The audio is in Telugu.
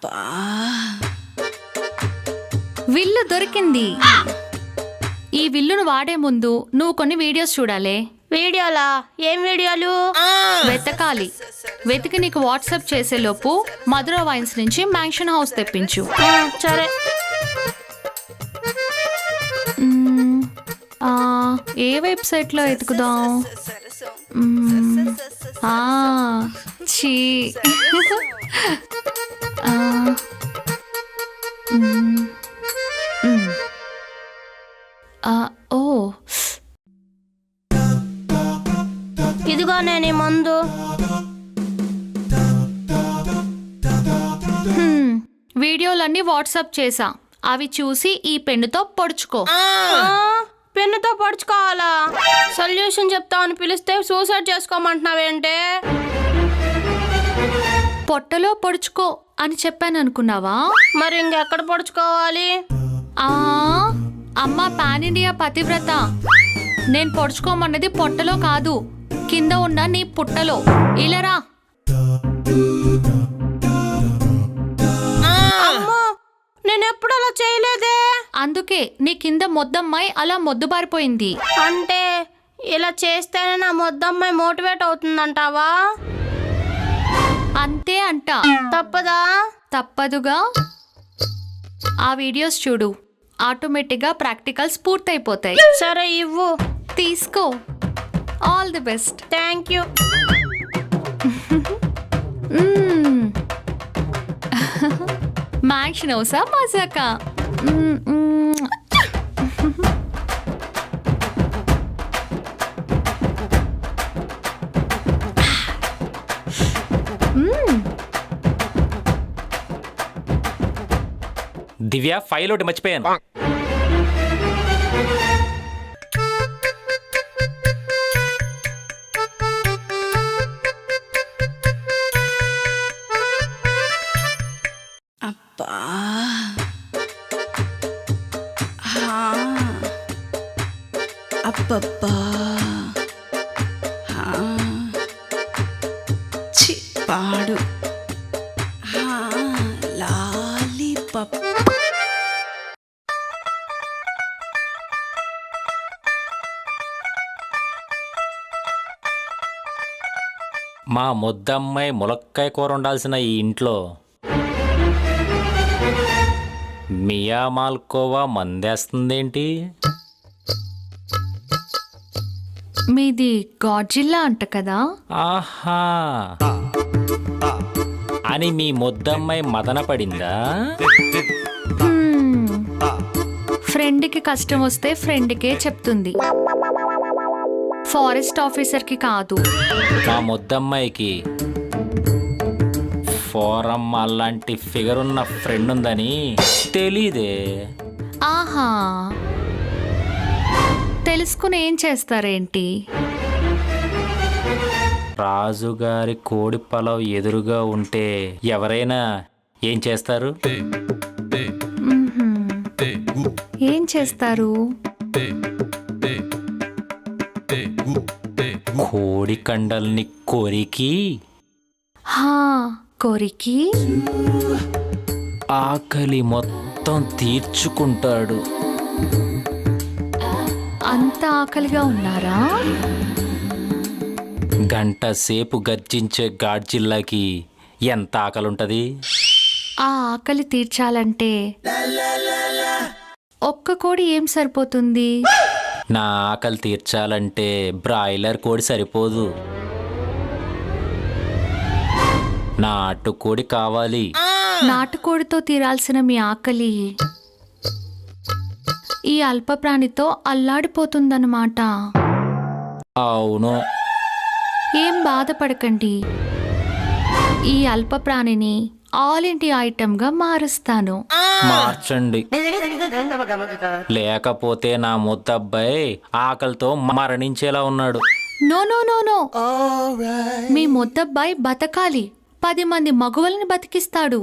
అబ్బా విల్లు దొరికింది. ఈ విల్లును వాడే ముందు నువ్వు కొన్ని వీడియోస్ చూడాలి. వీడియోలా? ఏం వీడియోలు? వెతకాలి. వెతికి నీకు వాట్సాప్ చేసేలోపు మధుర వైన్స్ నుంచి మ్యాన్షన్ హౌస్ తెప్పించు. సరే. ఏ వెబ్సైట్లో వెతుకుదాం? చీ ఓ ఇదిగో నేను ఈ మందు. వీడియోలన్నీ వాట్సాప్ చేసా. అవి చూసి ఈ పెన్నుతో పొడుచుకో. పెన్నుతో పొడుచుకోవాలా? సొల్యూషన్ చెప్తామని పిలిస్తే సూసైడ్ చేసుకోమంటున్నావేంటే? పొట్టలో పొడుచుకో అని చెప్పాను అనుకున్నావా? మరి ఇంకెక్కడ పొడుచుకోవాలి? అమ్మ పాన్ ఇండియా పతివ్రత. నేను పొడుచుకోమన్నది పొట్టలో కాదు, కింద ఉన్న నీ పుట్టలో. ఇలారా. నేను ఎప్పుడు అలా చేయలేదే. అందుకే నీ కింద మొద్దమ్మాయి అలా మొద్దుబారిపోయింది. అంటే ఇలా చేస్తేనే నా మొద్దమ్మాయి మోటివేట్ అవుతుందంటావా? అంతే అంట. తప్పదా? తప్పదుగా. ఆ వీడియోస్ చూడు, ఆటోమేటిక్గా ప్రాక్టికల్స్ పూర్తయిపోతాయి. సరే ఇవ్వు. తీసుకో. All the best. Thank you. మ్యాక్షన్ హౌసా మజాకా? దివ్య, ఫైల్ ఒకటి మర్చిపోయాను. అబ్బా అబ్బబ్బా చి పాడు. లాలీపాప్. మా ముద్దమ్మాయి ములక్కాయ కూర ఉండాల్సిన ఈ ఇంట్లో మియా మాల్కోవా మందేస్తుందేంటి? మీది గాడ్జిల్లా అంట కదా? ఆహా అని మీ ముద్దమ్మాయి మదన పడిందా? ఫ్రెండ్కి కష్టం వస్తే ఫ్రెండ్కే చెప్తుంది, ఫారెస్ట్ ఆఫీసర్కి కాదు. మా ముద్దమ్మాయికి ఫోరం అలాంటి ఫిగర్ ఉన్న ఫ్రెండ్ ఉందని తెలీదే. ఆహా, తెలుసుకుని ఏం చేస్తారేంటి? రాజుగారి కోడి పలావ్ ఎదురుగా ఉంటే ఎవరైనా ఏం చేస్తారు? ఏం చేస్తారు? కోడి కండల్ని కొరికి కొరికి ఆకలి మొత్తం తీర్చుకుంటాడు. అంత ఆకలిగా ఉన్నారా? గంట సేపు గర్జించే గాడ్జిల్లాకి ఎంత ఆకలుంటది? ఆ ఆకలి తీర్చాలంటే ఒక్క కోడి ఏం సరిపోతుంది? నా ఆకలి తీర్చాలంటే బ్రాయిలర్ కోడి సరిపోదు, నాటుకోడి కావాలి. నాటుకోడితో తీరాల్సిన మీ ఆకలి ఈ అల్పప్రాణితో అల్లాడిపోతుందన్నమాట. అవును. ఏం బాధపడకండి, ఈ అల్పప్రాణిని ఆల్ ఇండియా ఐటమ్గా మారుస్తాను. మార్చండి, లేకపోతే నా ముద్దబ్బాయి ఆకలితో మరణించేలా ఉన్నాడు. నో నో నో నో, మీ ముద్దబ్బాయి బతకాలి, 10 మంది మగువల్ని బతికిస్తాడు.